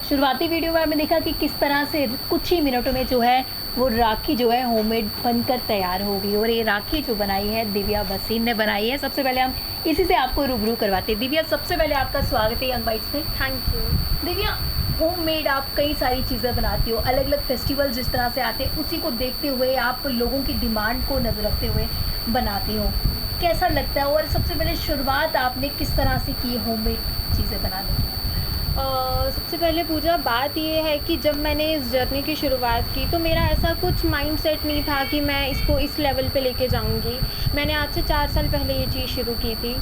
शुरुआती वीडियो में आपने देखा कि किस तरह से कुछ ही मिनटों में जो है वो राखी जो है होममेड बनकर तैयार हो गई। और ये राखी जो बनाई है दिव्या भसीन ने बनाई है। सबसे पहले हम इसी से आपको रूबरू करवाते हैं। दिव्या, सबसे पहले आपका स्वागत है यंग बाइट्स में। Thank you. दिव्या, होममेड आप कई सारी चीज़ें बनाती हो, अलग अलग फेस्टिवल जिस तरह से आते हैं उसी को देखते हुए आप लोगों की डिमांड को नज़र रखते हुए बनाती हो। कैसा लगता है और सबसे पहले शुरुआत आपने किस तरह से की होममेड चीज़ें बनाने की? सबसे पहले पूजा बात ये है कि जब मैंने इस जर्नी की शुरुआत की तो मेरा ऐसा कुछ माइंडसेट नहीं था कि मैं इसको इस लेवल पे लेके जाऊंगी। मैंने आज से 4 साल पहले ये चीज़ शुरू की थी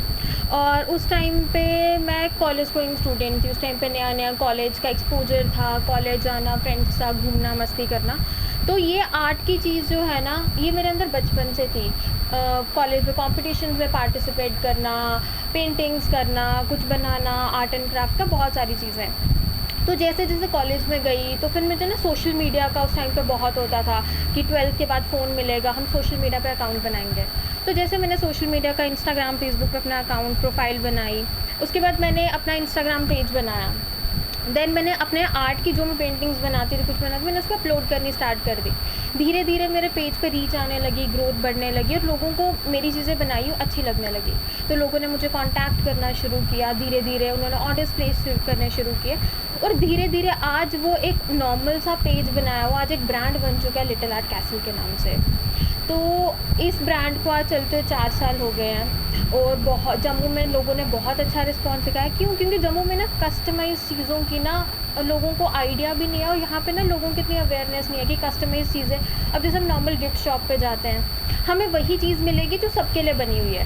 और उस टाइम पे मैं कॉलेज गोइंग स्टूडेंट थी। उस टाइम पे नया नया कॉलेज का एक्सपोजर था, कॉलेज जाना, फ्रेंड्स के साथ घूमना, मस्ती करना। तो ये आर्ट की चीज़ जो है ना, ये मेरे अंदर बचपन से थी। कॉलेज में कॉम्पिटिशन में पार्टिसिपेट करना, पेंटिंग्स करना, कुछ बनाना, आर्ट एंड क्राफ्ट का बहुत सारी चीज़ें। तो जैसे जैसे कॉलेज में गई तो फिर मुझे ना सोशल मीडिया का उस टाइम पे बहुत होता था कि 12th के बाद फ़ोन मिलेगा, हम सोशल मीडिया पे अकाउंट बनाएंगे। तो जैसे मैंने सोशल मीडिया का इंस्टाग्राम, फेसबुक पे अपना अकाउंट प्रोफाइल बनाई। उसके बाद मैंने अपना इंस्टाग्राम पेज बनाया। देन मैंने अपने आर्ट की जो मैं पेंटिंग्स बनाती थी, कुछ बनाती, मैंने उसको अपलोड करनी स्टार्ट कर दी। धीरे धीरे मेरे पेज पे रीच आने लगी, ग्रोथ बढ़ने लगी और लोगों को मेरी चीज़ें बनाई हुई अच्छी लगने लगी। तो लोगों ने मुझे कांटेक्ट करना शुरू किया। धीरे धीरे उन्होंने ऑर्डर्स प्लेस करने शुरू किए और धीरे धीरे आज वो एक नॉर्मल सा पेज बनाया हुआ आज एक ब्रांड बन चुका है, लिटिल आर्ट कैसल के नाम से। तो इस ब्रांड को आज चलते 4 साल हो गए हैं और बहुत जम्मू में लोगों ने बहुत अच्छा रिस्पॉन्स दिखाया। क्यों? क्योंकि जम्मू में ना कस्टमाइज़ चीज़ों की ना लोगों को आइडिया भी नहीं है और यहाँ पे ना लोगों की इतनी अवेयरनेस नहीं है कि कस्टमाइज़ चीज़ें। अब जैसे हम नॉर्मल गिफ्ट शॉप पे जाते हैं, हमें वही चीज़ मिलेगी जो सबके लिए बनी हुई है,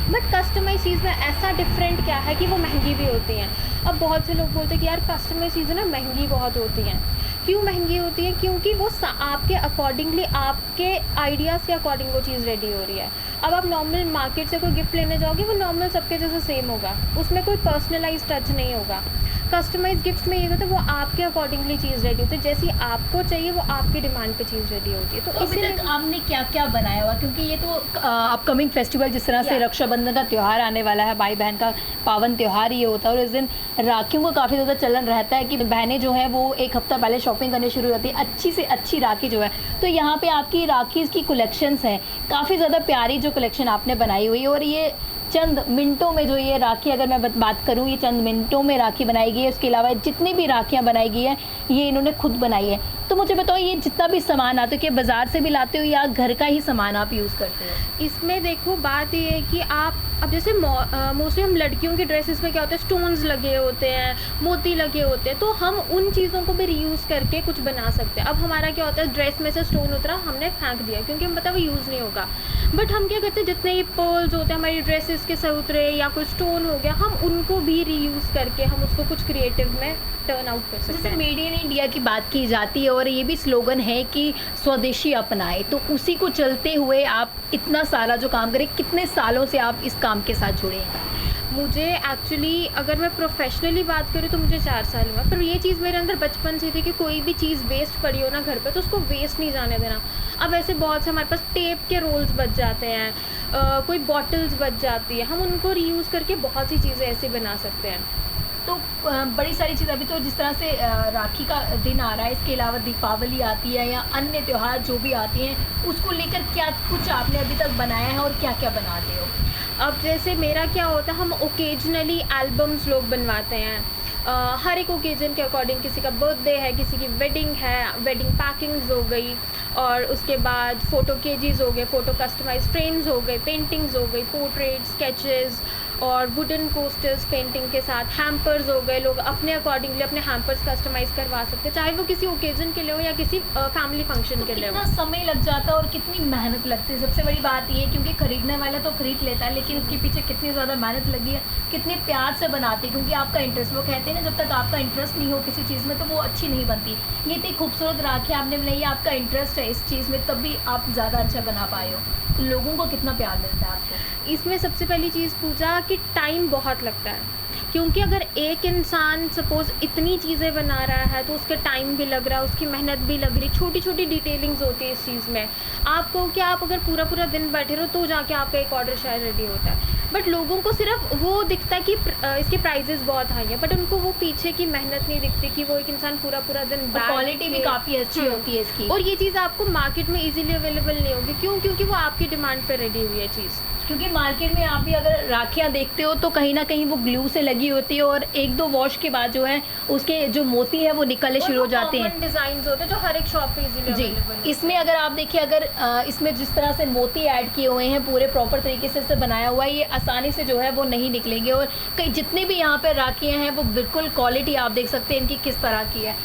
बट कस्टमाइज़ चीज़ में ऐसा डिफरेंट क्या है कि वो महंगी भी होती हैं। अब बहुत से लोग बोलते हैं कि यार कस्टमाइज़ चीज़ें ना महंगी बहुत होती हैं। क्यों महंगी होती है? क्योंकि वो आपके अकॉर्डिंगली, आपके आइडियाज़ के अकॉर्डिंग वो चीज़ रेडी हो रही है। अब आप नॉर्मल मार्केट से कोई गिफ्ट लेने जाओगे, वो नॉर्मल सबके जैसे सेम होगा, उसमें कोई पर्सनलाइज टच नहीं होगा। कस्टमाइज गिफ्ट्स में ये होता है वो आपके अकॉर्डिंगली चीज़ रेडी होती है, जैसी आपको चाहिए वो आपकी डिमांड पे चीज़ रेडी होती है। तो अभी तक आपने क्या क्या बनाया हुआ? क्योंकि ये तो अपकमिंग फेस्टिवल जिस तरह से रक्षाबंधन का त्यौहार आने वाला है, भाई बहन का पावन त्यौहार ये होता है और इस दिन राखियों का काफ़ी ज़्यादा चलन रहता है कि बहनें जो है वो एक हफ्ता पहले शॉपिंग करने शुरू होती है अच्छी से अच्छी राखी जो है। तो यहाँ पे आपकी राखी की कलेक्शंस हैं, काफ़ी ज़्यादा प्यारी जो कलेक्शन आपने बनाई हुई है। और ये चंद मिनटों में जो ये राखी, अगर मैं बात करूँ, ये चंद मिनटों में राखी बनाई गई है। उसके अलावा जितनी भी राखियाँ बनाई गई हैं ये इन्होंने खुद बनाई है। तो मुझे बताओ, ये जितना भी सामान आता है कि बाज़ार से भी लाते हो या घर का ही सामान आप यूज़ करते हो? इसमें देखो बात ये है कि आप अब जैसे मोस्टली हम लड़कियों की ड्रेसेस में क्या होता है, स्टोन्स लगे होते हैं, मोती लगे होते हैं, तो हम उन चीज़ों को भी रीयूज़ करके कुछ बना सकते हैं। अब हमारा क्या होता है, ड्रेस में से स्टोन उतरा, हमने फेंक दिया क्योंकि हम पता वो यूज़ नहीं होगा। बट हम क्या करते हैं, जितने ये पर्ल्स होते हैं हमारी ड्रेसेस के से उतरे या कोई स्टोन हो गया, हम उनको भी रीयूज़ करके हम उसको कुछ क्रिएटिव में टर्न आउट कर सकते जैसे हैं। मेड इन इंडिया की बात की जाती है और ये भी स्लोगन है कि स्वदेशी अपनाए, तो उसी को चलते हुए आप इतना सारा जो काम करें, कितने सालों से आप इस काम के साथ जुड़े हैं? मुझे एक्चुअली अगर मैं प्रोफेशनली बात करूँ तो मुझे 4 साल हुआ, पर ये चीज़ मेरे अंदर बचपन से थी कि कोई भी चीज़ वेस्ट पड़ी हो ना घर पे तो उसको वेस्ट नहीं जाने देना। अब ऐसे बहुत से हमारे पास टेप के रोल्स बच जाते हैं, कोई बॉटल्स बच जाती है, हम उनको रीयूज़ करके बहुत सी चीज़ें ऐसे बना सकते हैं। तो बड़ी सारी चीज़, अभी तो जिस तरह से राखी का दिन आ रहा है, इसके अलावा दीपावली आती है या अन्य त्यौहार जो भी आते हैं, उसको लेकर क्या कुछ आपने अभी तक बनाया है और क्या क्या बनाते हो? अब जैसे मेरा क्या होता है, हम ओकेजनली एल्बम्स लोग बनवाते हैं। हर एक ओकेजन के अकॉर्डिंग, किसी का बर्थडे है, किसी की वेडिंग है, वेडिंग पैकिंग्स हो गई और उसके बाद फ़ोटो केजीज़ हो गए, फ़ोटो कस्टमाइज फ्रेम्स हो गए, पेंटिंग्स हो गई, पोर्ट्रेट, स्केचेस और वुडन कोस्टर्स पेंटिंग के साथ, हैम्पर्स हो गए। लोग अपने अकॉर्डिंगली अपने हैम्पर्स कस्टमाइज़ करवा सकते हैं, चाहे वो किसी ओकेजन के लिए हो या किसी फैमिली फंक्शन के लिए हो। कितना समय लग जाता है और कितनी मेहनत लगती है? सबसे बड़ी बात ये है क्योंकि खरीदने वाला तो खरीद लेता है, लेकिन उसके पीछे कितनी ज़्यादा मेहनत लगी है, कितने प्यार से बनाते हैं क्योंकि आपका इंटरेस्ट, वो कहते हैं ना, जब तक आपका इंटरेस्ट नहीं हो किसी चीज़ में तो वो अच्छी नहीं बनती। ये इतनी खूबसूरत राखी आपने बनाई है, आपका इंटरेस्ट है इस चीज़ में, तब भी आप ज़्यादा अच्छा बना पाए हो। तो लोगों को कितना प्यार मिलता है आपको? इसमें सबसे पहली चीज़ पूछा कि टाइम बहुत लगता है, क्योंकि अगर एक इंसान सपोज़ इतनी चीज़ें बना रहा है तो उसका टाइम भी लग रहा है, उसकी मेहनत भी लग रही, छोटी छोटी डिटेलिंग्स होती है इस चीज़ में। आपको क्या, आप अगर पूरा पूरा दिन बैठे रहो तो जाके आपका एक ऑर्डर शायद रेडी होता है। बट लोगों को सिर्फ वो दिखता है कि इसके प्राइजेस बहुत हाई है, बट उनको वो पीछे की मेहनत नहीं दिखती कि वो एक इंसान पूरा पूरा दिन क्वालिटी भी काफ़ी अच्छी होती है इसकी। और ये चीज़ आपको मार्केट में इजीली अवेलेबल नहीं होगी। क्यों? क्योंकि वो आपकी डिमांड पे रेडी हुई है चीज़। क्योंकि मार्केट में आप भी अगर राखियाँ देखते हो तो कहीं ना कहीं वो ग्लू से लगी होती है और एक दो वॉश के बाद जो है उसके जो मोती है वो निकलने शुरू हो जाते हैं। डिजाइन होते हैं जो हर एक शॉप पे इजीली जी, अवेलेबल। इसमें अगर आप देखिए, अगर इसमें जिस तरह से मोती ऐड किए हुए हैं, पूरे प्रॉपर तरीके से बनाया हुआ है, ये आसानी से जो है वो नहीं निकलेंगे। और कई जितने भी यहाँ पे राखियाँ हैं वो बिल्कुल क्वालिटी आप देख सकते हैं इनकी किस तरह की है।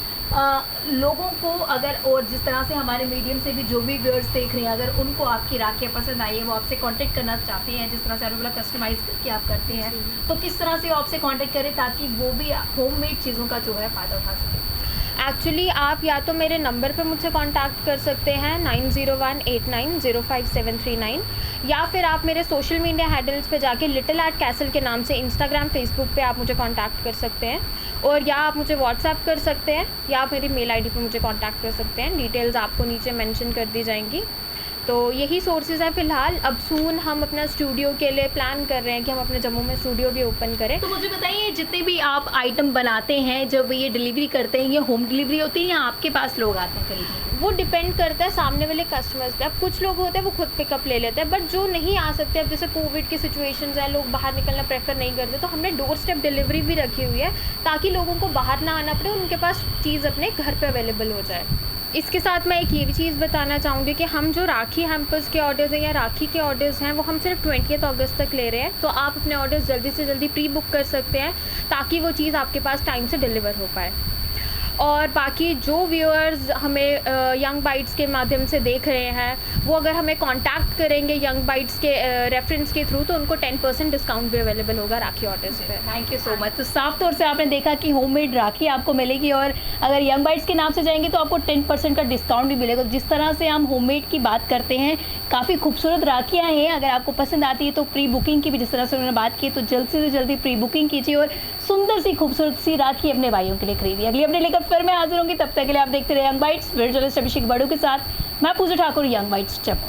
लोगों को अगर, और जिस तरह से हमारे मीडियम से भी जो भी व्यूअर्स देख रहे हैं, अगर उनको आपकी राखियाँ पसंद आई है, वो आपसे कांटेक्ट करना चाहते हैं, जिस तरह से आपने बोला कस्टमाइज़ करके आप करते हैं, तो किस तरह से वो आपसे कांटेक्ट करें ताकि वो भी होममेड चीज़ों का जो है फ़ायदा उठा सकें? एक्चुअली आप या तो मेरे नंबर पे मुझसे कांटेक्ट कर सकते हैं 9018905739, या फिर आप मेरे सोशल मीडिया हैंडल्स पे जाके लिटिल आर्ट कैसल के नाम से इंस्टाग्राम फेसबुक पे आप मुझे कांटेक्ट कर सकते हैं, और या आप मुझे व्हाट्सएप कर सकते हैं, या आप मेरी मेल आईडी पे मुझे कांटेक्ट कर सकते हैं। डिटेल्स आपको नीचे मेंशन कर दी जाएंगी। तो यही सोर्सेज हैं फ़िलहाल। अब सून हम अपना स्टूडियो के लिए प्लान कर रहे हैं कि हम अपने जम्मू में स्टूडियो भी ओपन करें। तो मुझे बताइए, जितने भी आप आइटम बनाते हैं, जब ये डिलीवरी करते हैं, ये होम डिलीवरी होती है या आपके पास लोग आते हैं खरीदने? वो डिपेंड करता है सामने वाले कस्टमर्स पे। अब कुछ लोग होते हैं वो खुद पिकअप ले लेते हैं, बट जो नहीं आ सकते, अब जैसे कोविड की सिचुएशंस है, लोग बाहर निकलना प्रेफर नहीं करते, तो हमने डोर स्टेप डिलीवरी भी रखी हुई है ताकि लोगों को बाहर ना आना पड़े, उनके पास चीज़ अपने घर पे अवेलेबल हो जाए। इसके साथ मैं एक ये भी चीज़ बताना चाहूँगी कि हम जो राखी हैम्पर्स के ऑर्डर्स हैं या राखी के ऑर्डर्स हैं वो हम सिर्फ 20 अगस्त तक ले रहे हैं। तो आप अपने ऑर्डर्स जल्दी से जल्दी प्री बुक कर सकते हैं ताकि वो चीज़ आपके पास टाइम से डिलीवर हो पाए। और बाकी जो व्यूअर्स हमें यंग बाइट्स के माध्यम से देख रहे हैं, वो अगर हमें कांटेक्ट करेंगे यंग बाइट्स के रेफरेंस के थ्रू, तो उनको 10% डिस्काउंट भी अवेलेबल होगा राखी ऑर्डर्स पे। Thank you so much. तो साफ तौर से आपने देखा कि होममेड राखी आपको मिलेगी, और अगर यंग बाइट्स के नाम से जाएंगे तो आपको 10% का डिस्काउंट भी मिलेगा। जिस तरह से हम होममेड की बात करते हैं, काफ़ी खूबसूरत राखियाँ हैं। अगर आपको पसंद आती है तो प्री बुकिंग की भी जिस तरह से उन्होंने बात की, तो जल्द से जल्दी प्री बुकिंग कीजिए और सुंदर सी खूबसूरत सी राखी अपने भाइयों के लिए खरीदिए। अगली अपने लेकर फिर मैं हाजिर होंगी, तब तक के लिए आप देखते रहे यंग बाइट्स। वीडियो जर्नलिस्ट अभिषेक बड़ू के साथ मैं पूजा ठाकुर, यंग बाइट्स जम्मू।